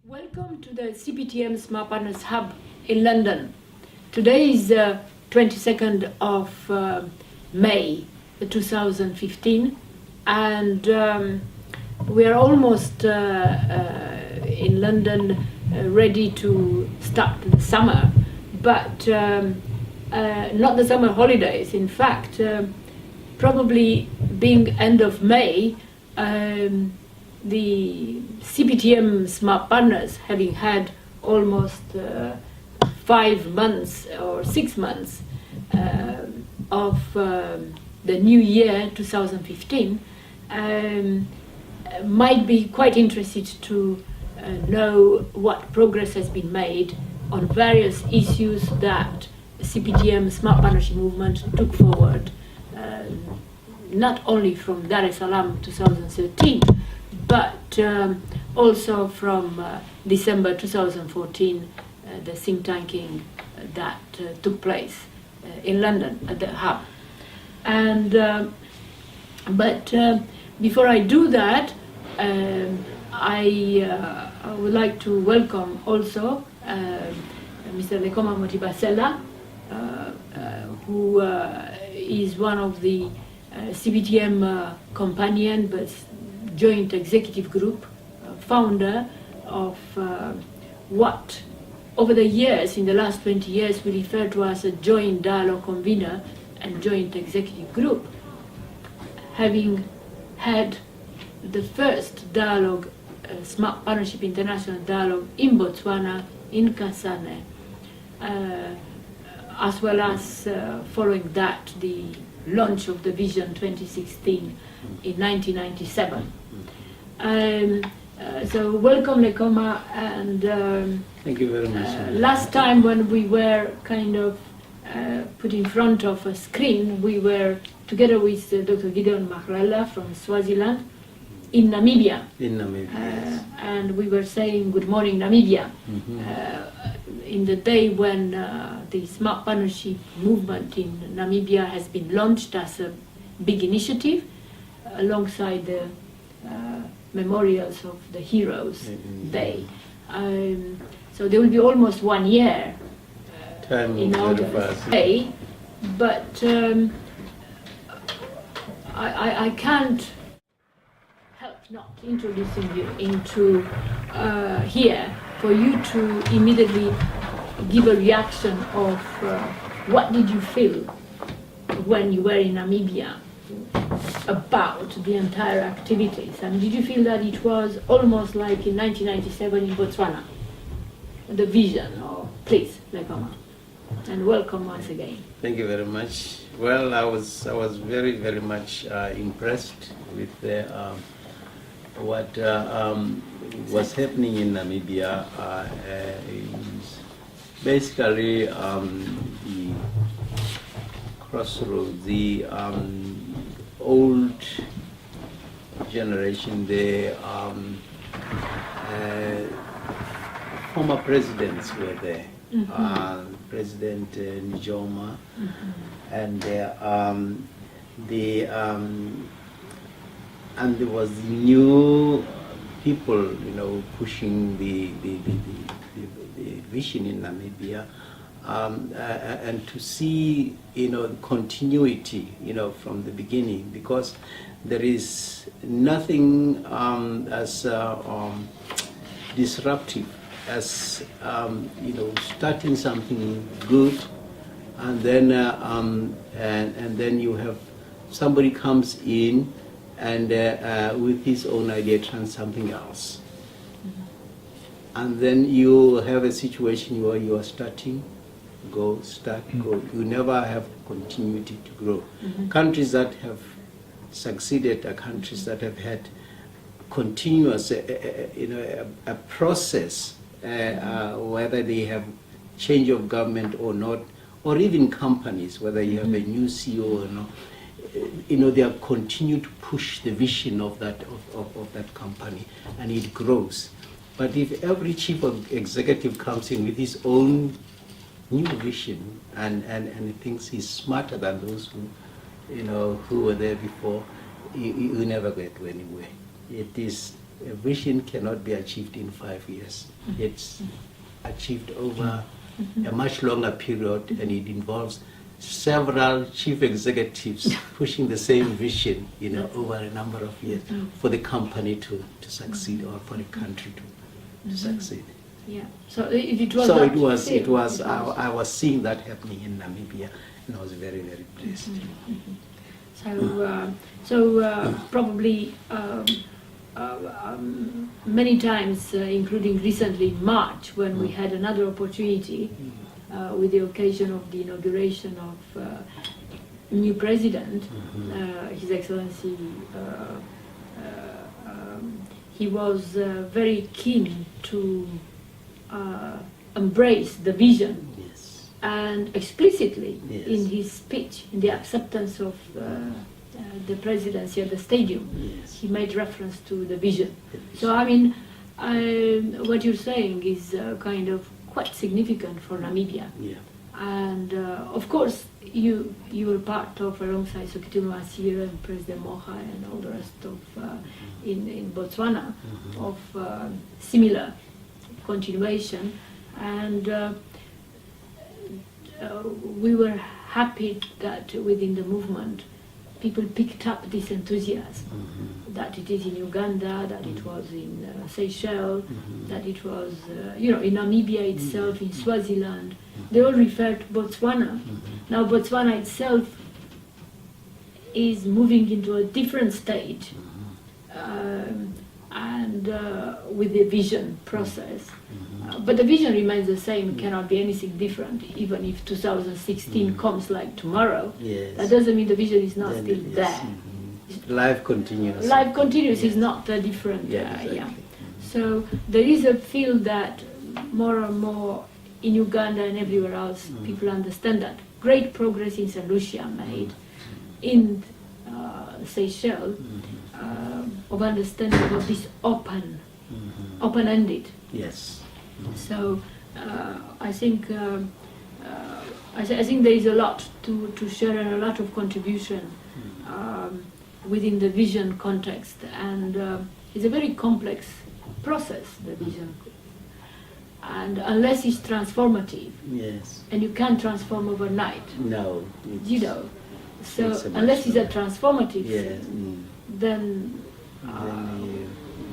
Welcome to the CPTM Smart Partners Hub in London. Today is 22nd of May 2015 and we are almost in London ready to start the summer, but not the summer holidays. In fact, probably being end of May, the CPTM Smart Partners, having had almost 5 months or 6 months of the new year 2015, might be quite interested to know what progress has been made on various issues that CPTM Smart Partnership Movement took forward, not only from Dar es Salaam 2013, but also from December 2014, the think tanking that took place in London at the Hub. And but before I do that, I would like to welcome also Mr. Lekoma Mothibatsela, who is one of the CPTM companion but joint executive group, founder of what over the years, in the last 20 years, we refer to as a joint dialogue convener and joint executive group, having had the first dialogue, Smart Partnership International Dialogue in Botswana, in Kasane, as well as following that, the launch of the Vision 2016 in 1997. So welcome, Lekoma, and thank you very much. Last time when we were kind of put in front of a screen, we were together with Dr. Gideon Mahrela from Swaziland in Namibia. In Namibia, yes. And we were saying good morning, Namibia, in the day when the Smart Partnership movement in Namibia has been launched as a big initiative alongside the memorials of the Heroes Day. So there will be almost 1 year in August. But I can't help not introducing you into here for you to immediately give a reaction of what did you feel when you were in Namibia about the entire activities, and did you feel that it was almost like in 1997 in Botswana, the vision? Or please, Lekoma, and welcome once again. Thank you very much. Well, I was very much impressed with what was happening in Namibia. Basically, the crossroads, the old generation, the former presidents were there. President Nijoma, and and there was new people, pushing the vision in Namibia. And to see, continuity, from the beginning, because there is nothing as disruptive as starting something good, and then you have somebody comes in and with his own idea turns something else, and then you have a situation where you are starting. Go. You never have continuity to grow. Countries that have succeeded are countries that have had continuous, a process, whether they have change of government or not, or even companies, whether you have a new CEO or not. They are continue to push the vision of that company, and it grows. But if every chief executive comes in with his own new vision and thinks he's smarter than those who were there before, you never get anywhere. It is a vision cannot be achieved in 5 years. It's achieved over a much longer period, and it involves several chief executives pushing the same vision, over a number of years for the company to succeed, or for the country to succeed. Yeah. So it was. So it was. I was seeing that happening in Namibia, and I was very, very pleased. So probably many times, including recently in March, when we had another opportunity with the occasion of the inauguration of new president, His Excellency. He was very keen to embrace the vision. Yes. And explicitly Yes. in his speech, in the acceptance of the presidency at the stadium, Yes. he made reference to the vision. The vision. So I mean, what you're saying is kind of quite significant for Namibia. Yeah. And of course, you were part of, alongside Sokitimo Asira and President Moha and all the rest of in Botswana, of similar continuation, and we were happy that within the movement people picked up this enthusiasm, that it is in Uganda, that it was in Seychelles, that it was in Namibia itself, in Swaziland. They all refer to Botswana. Now Botswana itself is moving into a different stage, and with the vision process. But the vision remains the same, cannot be anything different, even if 2016 comes like tomorrow. Yes. That doesn't mean the vision is not Then still it is. there. Life continues. Life continues, Yes. is not different. Yeah, exactly. So there is a feel that more and more in Uganda and everywhere else, people understand that. Great progress in St. Lucia made in Seychelles, of understanding of this open-ended. Yes. So I think I think there is a lot to share and a lot of contribution within the vision context, and it's a very complex process, the vision, and unless it's transformative, Yes. and you can't transform overnight, No. so it's a unless it's a much- transformative Yes. thing, then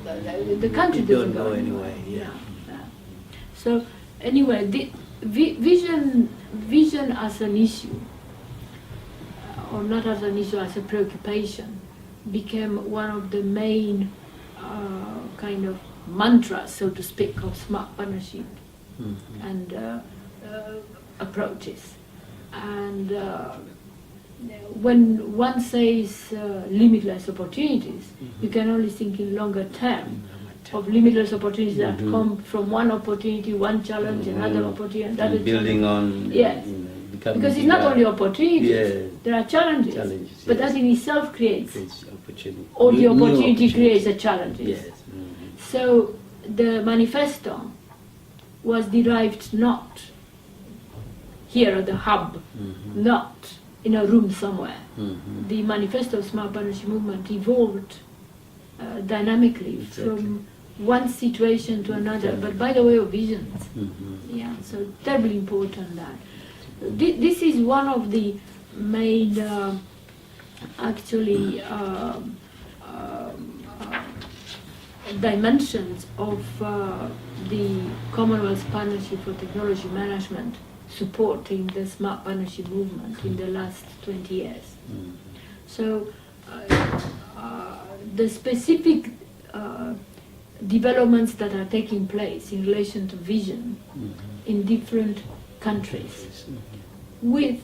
Then the country you doesn't don't go go anywhere. anywhere, yeah. So anyway, the vision as an issue, or not as an issue, as a preoccupation, became one of the main kind of mantras, so to speak, of smart partnership and approaches. And when one says limitless opportunities, you can only think in longer term of limitless opportunities that come from one opportunity, one challenge, another opportunity, another And building on. Yes. Becoming because it's not bigger. only opportunities, Yes. there are challenges. But Yes. that in itself creates, Creates opportunity. or the New opportunity creates opportunities. the challenges. Yes. So the manifesto was derived not here at the hub, not in a room somewhere. The manifesto of Smart Partnership Movement evolved dynamically from one situation to another, but by the way of visions. Yeah, so terribly important that. This is one of the main, actually, dimensions of the Commonwealth Partnership for Technology Management supporting the Smart Partnership Movement in the last 20 years. So the specific developments that are taking place in relation to vision in different countries, with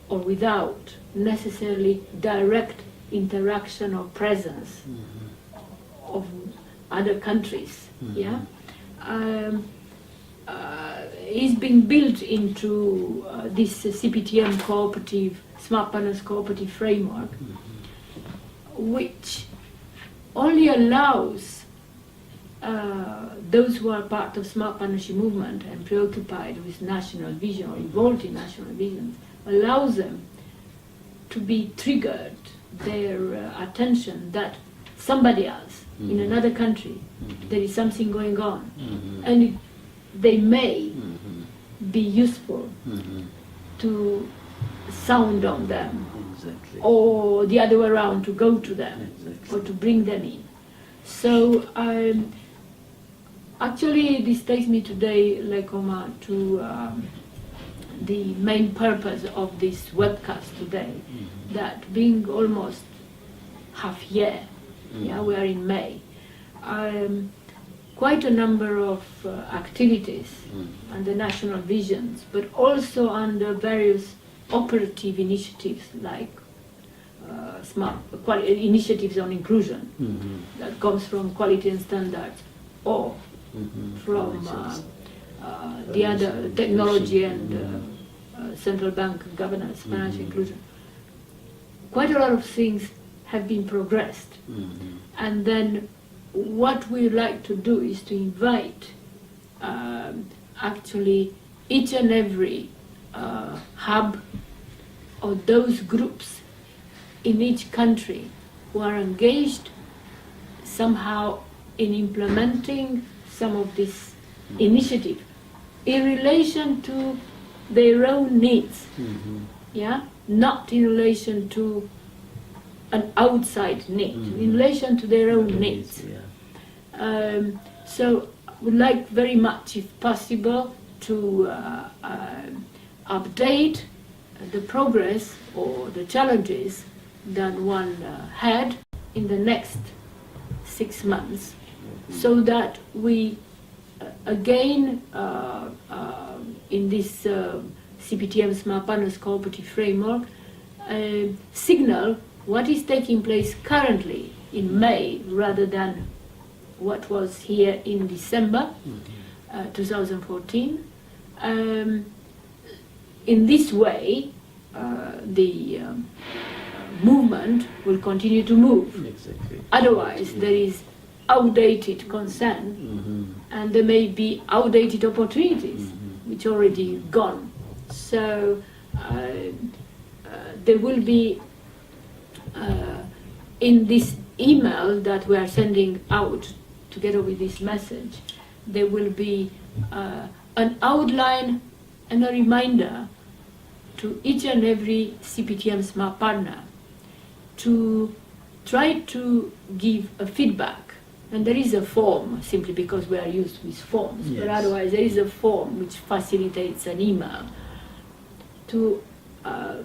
or without necessarily direct interaction or presence of other countries, is being built into this CPTM cooperative, Smart Partners cooperative framework, which only allows those who are part of Smart Partnership Movement and preoccupied with national vision or involved in national vision, allows them to be triggered, their attention that somebody else in another country, there is something going on, Mhm. and they may Mhm. be useful Mhm. to sound on them, Exactly. or the other way around, to go to them, Exactly. or to bring them in. So actually this takes me today, Lekoma, to the main purpose of this webcast today, that being almost half year, yeah, we are in May, quite a number of activities under national visions, but also under various operative initiatives like smart initiatives on inclusion Mhm. that comes from quality and standards, or Mhm. from Financial the other inclusion. technology and central bank governance, financial inclusion. Quite a lot of things have been progressed. Mhm. And then what we like to do is to invite actually each and every hub or those groups in each country who are engaged somehow in implementing some of this initiative in relation to their own needs, Mhm. yeah, not in relation to an outside need, in relation to their own needs. Yeah. So I would like very much, if possible, to update the progress or the challenges that one had in the next 6 months, so that we again in this CPTM Smart Partners Cooperative Framework signal what is taking place currently in May rather than what was here in December 2014. In this way, the movement will continue to move. Exactly. Otherwise, there is outdated concern, Mhm. and there may be outdated opportunities which are already gone. So there will be in this email that we are sending out together with this message, there will be an outline and a reminder to each and every CPTM Smart Partner to try to give a feedback. And there is a form, simply because we are used with forms, but Yes. otherwise there is a form which facilitates an email to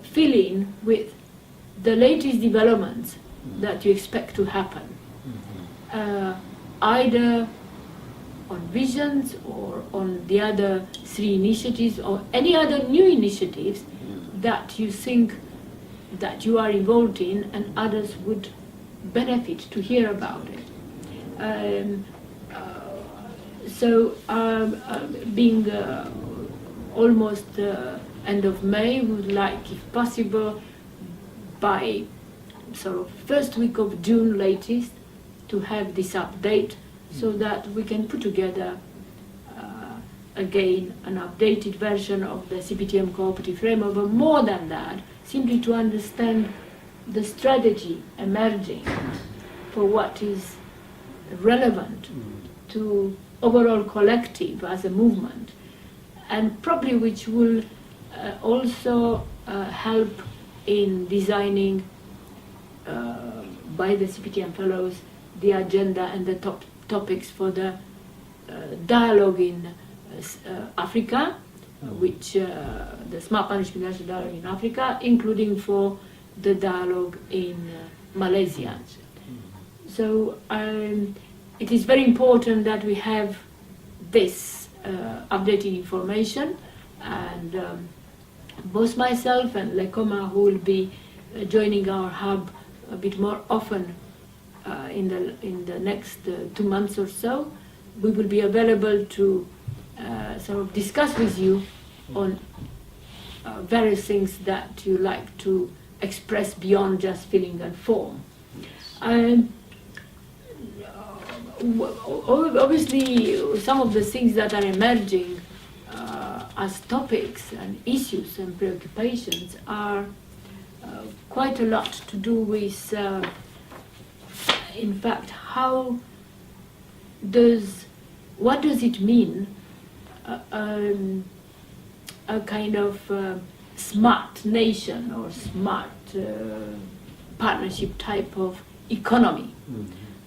fill in with the latest developments that you expect to happen, either on visions or on the other 3 initiatives or any other new initiatives that you think that you are involved in and others would benefit to hear about it. Being almost end of May, we would like, if possible, by sort of first week of June latest, to have this update so that we can put together again an updated version of the CPTM cooperative framework, but more than that, simply to understand the strategy emerging for what is relevant to overall collective as a movement, and probably which will also help in designing by the CPTM fellows the agenda and the topics for the dialogue in Africa, which the Smart Partnership International Dialogue in Africa, including for the dialogue in Malaysia. So it is very important that we have this updated information, and both myself and Lekoma, who will be joining our hub a bit more often in the next 2 months or so, we will be available to sort of discuss with you on various things that you like to express beyond just filling a form. And obviously, some of the things that are emerging as topics and issues and preoccupations are quite a lot to do with in fact, what does it mean, a kind of smart nation or smart partnership type of economy?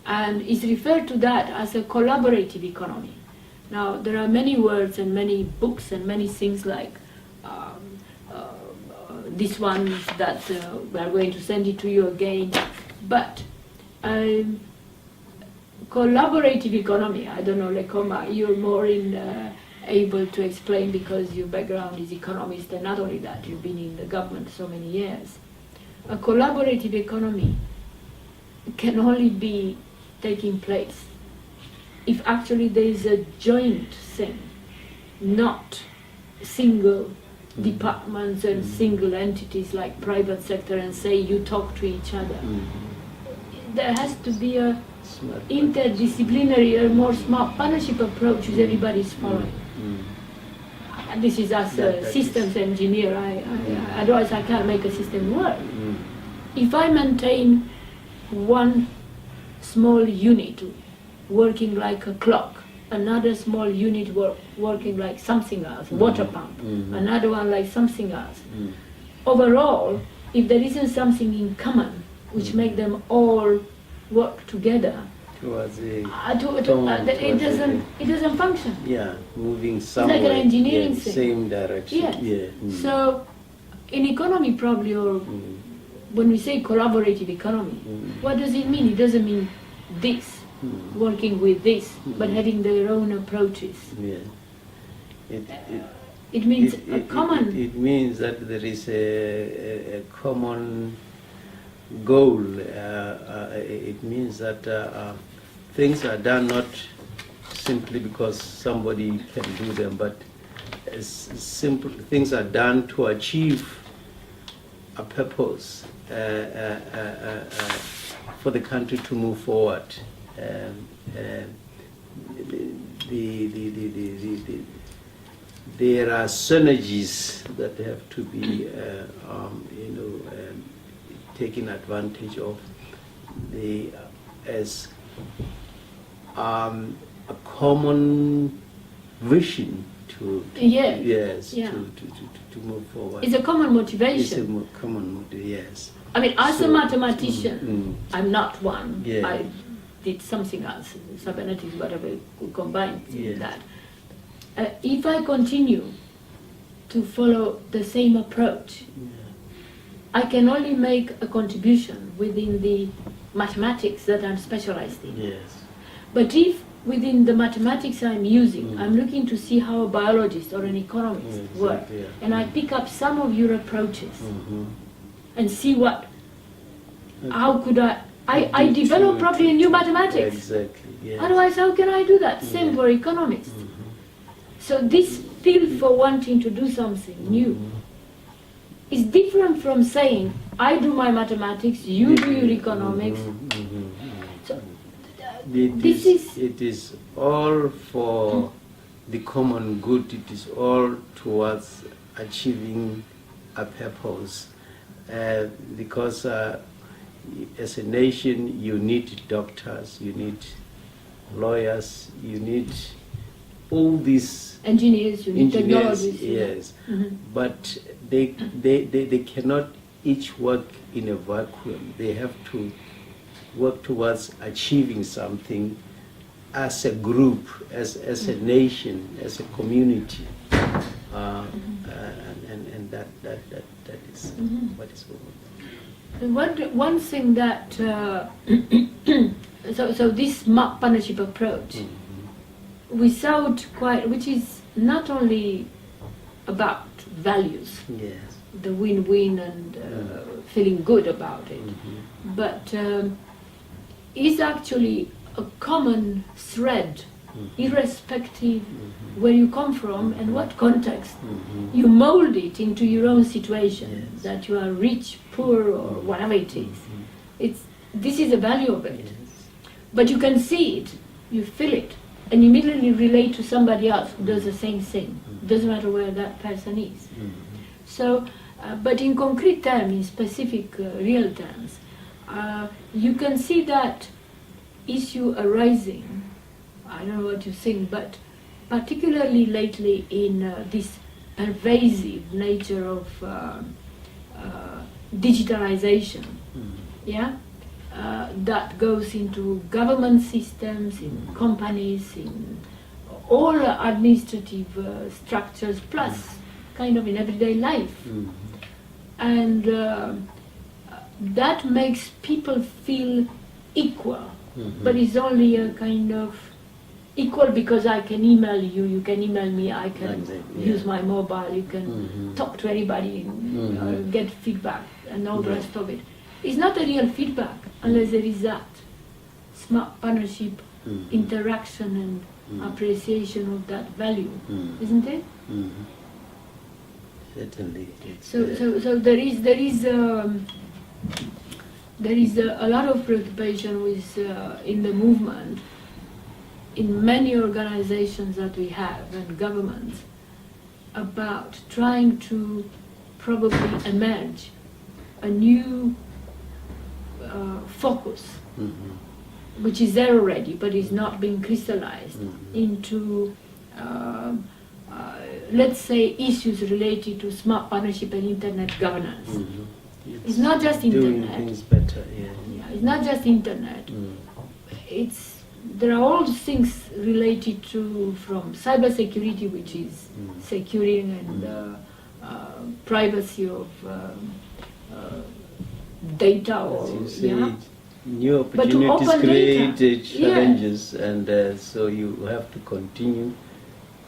And is referred to that as a collaborative economy. Now, there are many words and many books and many things like this one that we are going to send it to you again. But collaborative economy, I don't know, Lekoma, you're more able to explain because your background is economist, and not only that, you've been in the government so many years. A collaborative economy can only be taking place if actually there is a joint thing, not single departments and single entities like private sector and say you talk to each other. There has to be a interdisciplinary or more smart partnership approach which everybody is following. And this is as a systems engineer, otherwise I can't make a system work. If I maintain one small unit working like a clock, another small unit working like something else, water pump, another one like something else. Overall, if there isn't something in common which make them all work together, it doesn't function. Yeah, moving somewhere. It's like an engineering thing. Same direction. Yes. Yeah. So, in economy probably, or when we say collaborative economy, what does it mean? It doesn't mean this, working with this, but having their own approaches. Yeah. It means a common... It means that there is a common goal. It means that things are done not simply because somebody can do them, but simple things are done to achieve a purpose for the country to move forward. There are synergies that have to be, taken advantage of. As a common vision to move forward. It's a common motivation. It's a common motivation, yes. I mean, as a mathematician, I'm not one. Yeah. I did something else, cybernetics, whatever, could combine that. If I continue to follow the same approach, I can only make a contribution within the mathematics that I'm specialized in. Yes. But if within the mathematics I'm using, I'm looking to see how a biologist or an economist work, and I pick up some of your approaches and see how could I develop probably a new mathematics. Exactly. Yes. Otherwise, how can I do that? Same for economists. So this feel for wanting to do something new is different from saying, I do my mathematics, you do your economics. So it is all for the common good. It is all towards achieving a purpose. Because as a nation, you need doctors, you need lawyers, you need all these engineers, you need technologists. Yes, but they cannot each work in a vacuum. They have to work towards achieving something as a group, as a nation, as a community, and that is what is going on. One thing that so this partnership approach, which is not only about values, the win-win and feeling good about it, but is actually a common thread, irrespective where you come from and what context. You mold it into your own situation, that you are rich, poor, or whatever it is. This is the value of it. But you can see it, you feel it, and immediately relate to somebody else who does the same thing. Doesn't matter where that person is. So, but in concrete terms, in specific real terms, you can see that issue arising, I don't know what you think, but particularly lately in this pervasive nature of digitalization, yeah, that goes into government systems, in companies, in all administrative structures, plus kind of in everyday life. And that makes people feel equal, but it's only a kind of equal because I can email you, you can email me, I can use my mobile, you can talk to anybody, get feedback and all the rest of it. It's not a real feedback unless there is that smart partnership, interaction and appreciation of that value, isn't it? Certainly. So there is a lot of preoccupation with in the movement, in many organizations that we have and governments, about trying to probably emerge a new focus, which is there already, but is not being crystallized into, let's say, issues related to smart partnership and internet governance. It's not just doing internet. things better. It's not just internet. There are all things related to, from cybersecurity, which is securing and privacy of data, or As you say, new opportunities create challenges, and so you have to continue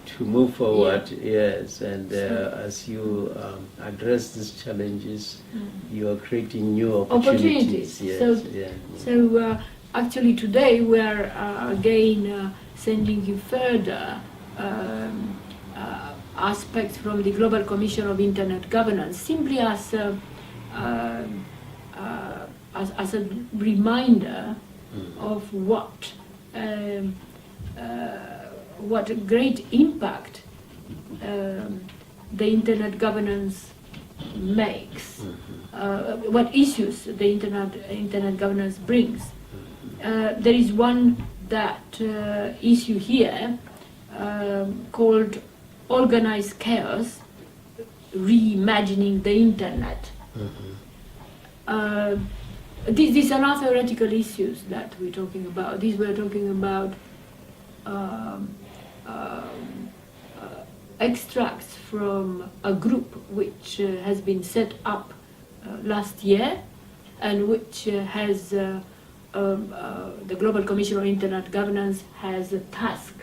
to move forward. Yes, and as you address these challenges, you are creating new opportunities. Yes. So actually today we are again sending you further aspects from the Global Commission of Internet Governance, simply as a reminder of what great impact the internet governance makes, what issues the internet governance brings. There is one issue here called organized chaos, reimagining the internet. These are not theoretical issues that we're talking about. These we're talking about extracts from a group which has been set up last year, and which has the Global Commission on Internet Governance has a task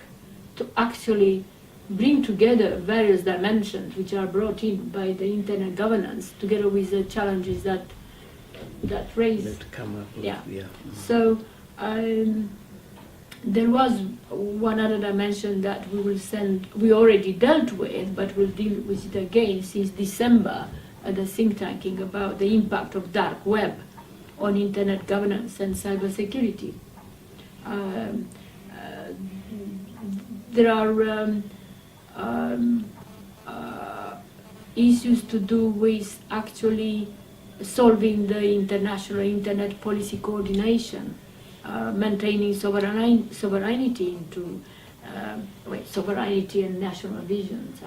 to actually bring together various dimensions which are brought in by the internet governance, together with the challenges that raise. That come up with, So there was one other dimension that we already dealt with, but we'll deal with it again since December at the think tanking about the impact of dark web on internet governance and cybersecurity. There are issues to do with actually solving the international internet policy coordination, maintaining sovereignty into sovereignty and national visions.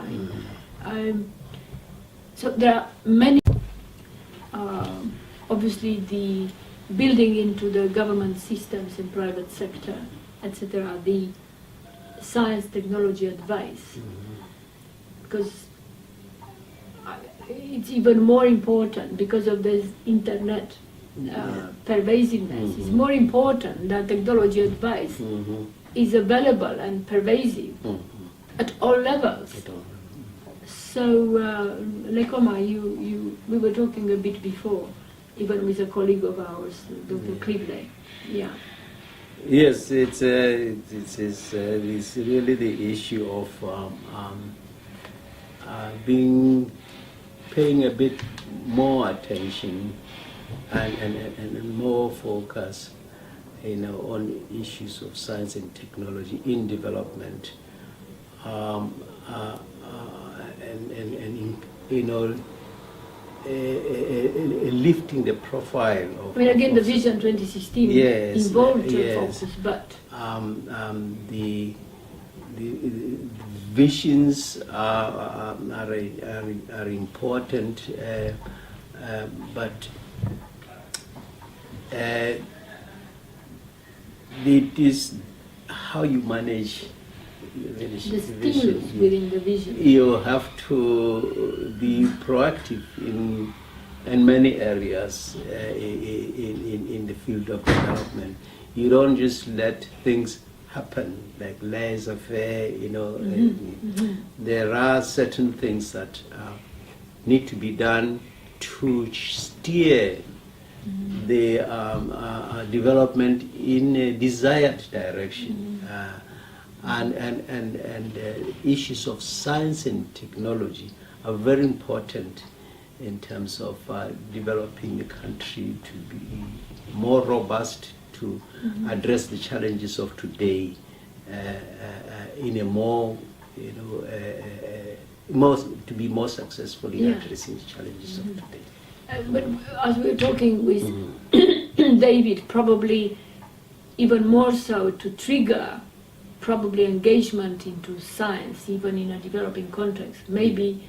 So there are many. Obviously, the building into the government systems and private sector, etc. The science technology advice, because it's even more important because of this internet pervasiveness. It's more important that technology advice is available and pervasive at all levels. So, Lekoma, we were talking a bit before, even with a colleague of ours, Dr. Krivle. Yeah. Yes, it's really the issue of paying a bit more attention and more focus, on issues of science and technology in development, and lifting the profile of. I mean, again, the of- Vision 2016 Yes, involved yes. focus, but the visions are important, but it is how you manage the stimulus within the vision. You have to be proactive in many areas in the field of development. You don't just let things happen like laissez-faire, There are certain things that need to be done to steer the development in a desired direction. And issues of science and technology are very important in terms of developing the country to be more robust, to address the challenges of today in a more, to be more successful in addressing the challenges of today. But as we were talking with David, probably even more so to trigger probably engagement into science, even in a developing context. Maybe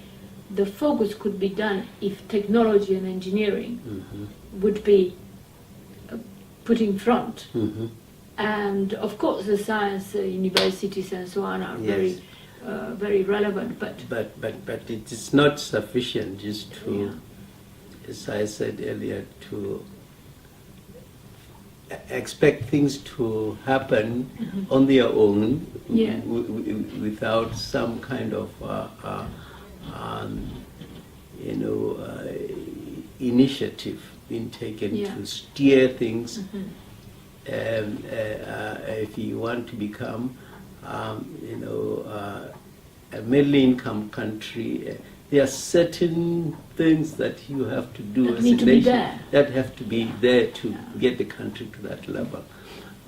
the focus could be done if technology and engineering would be put in front. And of course the science universities and so on are very relevant, but it is not sufficient just to, as I said earlier, to expect things to happen on their own without some kind of initiative being taken to steer things. If you want to become a middle income country, there are certain things that you have to do that as need a to be nation there. that have to be there to get the country to that level.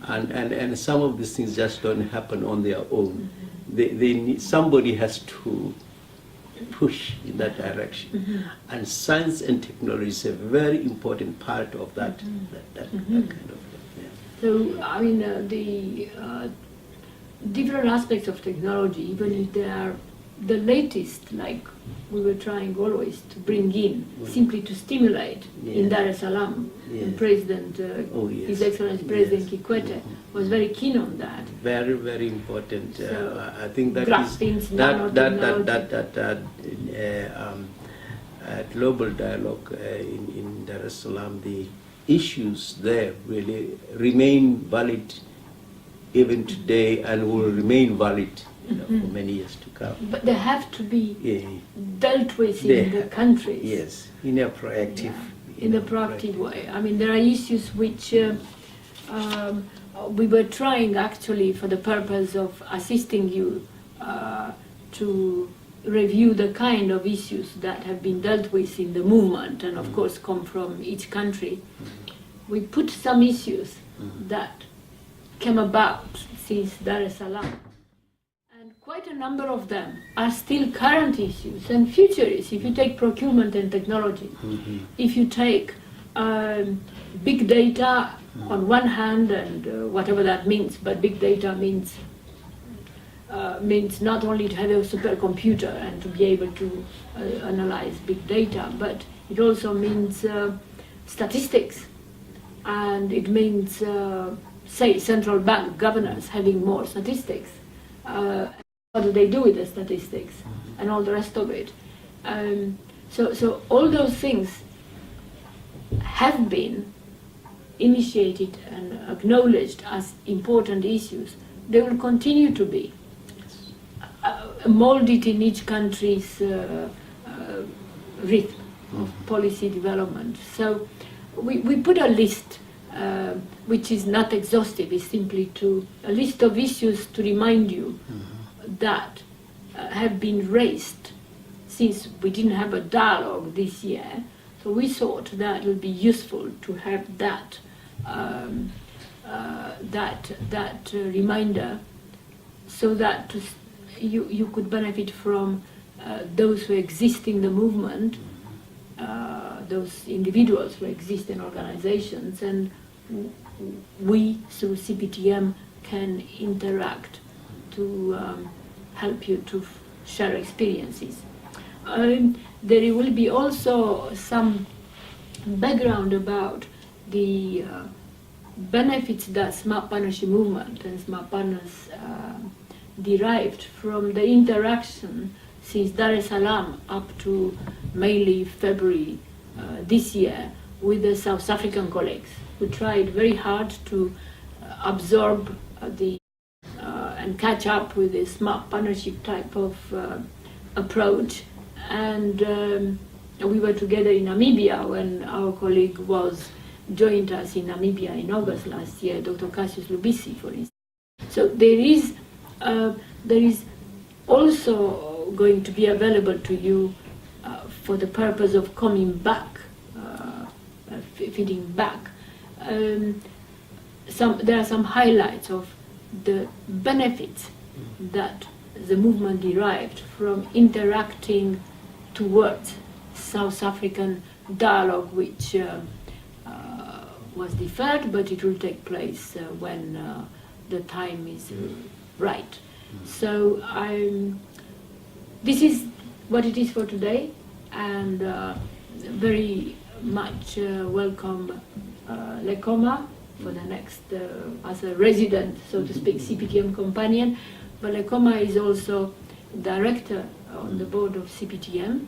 And some of these things just don't happen on their own. They need, somebody has to push in that direction. And science and technology is a very important part of that, that kind of thing. So, I mean, the different aspects of technology, even if they are the latest, like we were trying always to bring in, simply to stimulate in Dar es Salaam. And President, His Excellency President Kikwete was very keen on that. Very, very important. So, I think that is global dialogue in Dar es Salaam, the issues there really remain valid even today and will remain valid for many years to come. But they have to be dealt with in the countries. Yes, in a proactive in a proactive way. I mean, there are issues which we were trying actually for the purpose of assisting you to review the kind of issues that have been dealt with in the movement and of course come from each country. We put some issues that came about since Dar es Salaam. And quite a number of them are still current issues and future issues. If you take procurement and technology, if you take big data on one hand and whatever that means, but big data means not only to have a supercomputer and to be able to analyze big data, but it also means statistics, and it means, say, central bank governors having more statistics. What do they do with the statistics and all the rest of it? So all those things have been initiated and acknowledged as important issues. They will continue to be molded in each country's rhythm of policy development. So we put a list which is not exhaustive, it's simply a list of issues to remind you that have been raised since we didn't have a dialogue this year. So we thought that it would be useful to have that reminder, so that you could benefit from those who exist in the movement those individuals who exist in organizations, and we, through CPTM, can interact to help you to share experiences. There will be also some background about the benefits that Smart Partnership Movement and Smart Partners derived from the interaction since Dar es Salaam up to mainly February this year with the South African colleagues, who tried very hard to absorb and catch up with the smart partnership type of approach. And we were together in Namibia when our colleague joined us in Namibia in August last year, Dr. Cassius Lubisi, for instance. So there is also going to be available to you for the purpose of coming back, feeding back. There are some highlights of the benefits that the movement derived from interacting towards South African dialogue, which was deferred, but it will take place when the time is right. So this is what it is for today, and very much welcome Lekoma for the next, as a resident, so to speak, CPTM companion. But Lekoma is also director on the board of CPTM,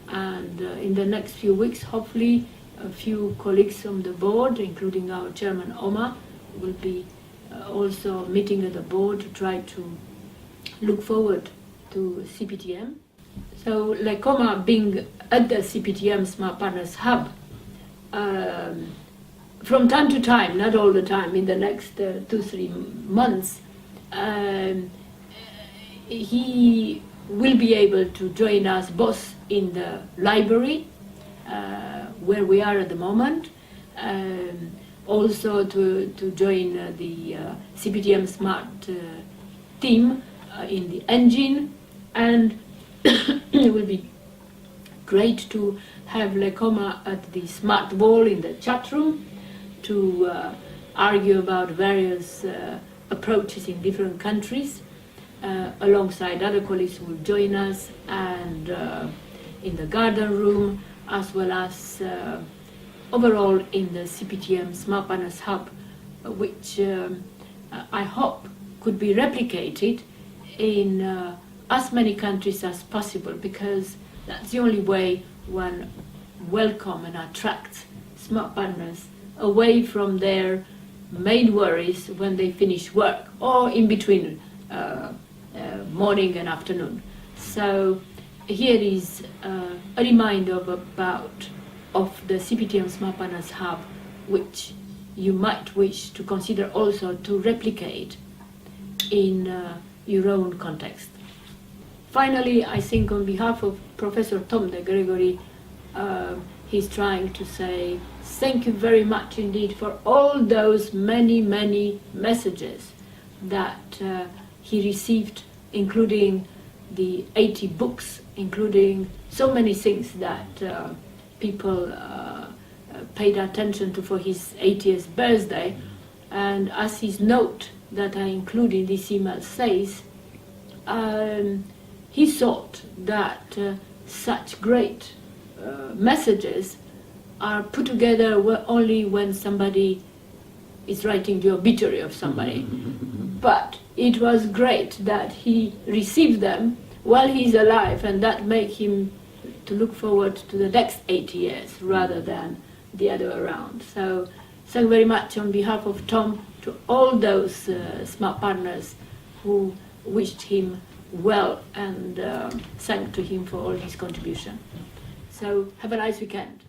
and in the next few weeks, hopefully, a few colleagues from the board, including our chairman Omar, will be also meeting at the board to try to look forward to CPTM. So Lekoma, being at the CPTM Smart Partners Hub, from time to time, not all the time, in the next 2-3 months, he will be able to join us both in the library, where we are at the moment, also to join the CPTM Smart team in the engine, and it will be great to have Lekoma at the Smart Wall in the chat room to argue about various approaches in different countries, alongside other colleagues who will join us, and in the garden room, as well as overall in the CPTM Smart Partners Hub, which I hope could be replicated in as many countries as possible, because that's the only way one welcome and attract smart partners away from their main worries when they finish work or in between morning and afternoon. So here is a reminder of the CPTM Smart Partners Hub, which you might wish to consider also to replicate in your own context. Finally, I think on behalf of Professor Tom de Gregory, he's trying to say thank you very much indeed for all those many messages that he received, including the 80 books, including so many things that people paid attention to for his 80th birthday. And as his note that I include in this email says, he thought that such great messages are put together only when somebody is writing the obituary of somebody. But it was great that he received them while he's alive, and that made him to look forward to the next 80 years rather than the other way around. So thank you very much on behalf of Tom to all those smart partners who wished him well and thanked to him for all his contribution. So have a nice weekend.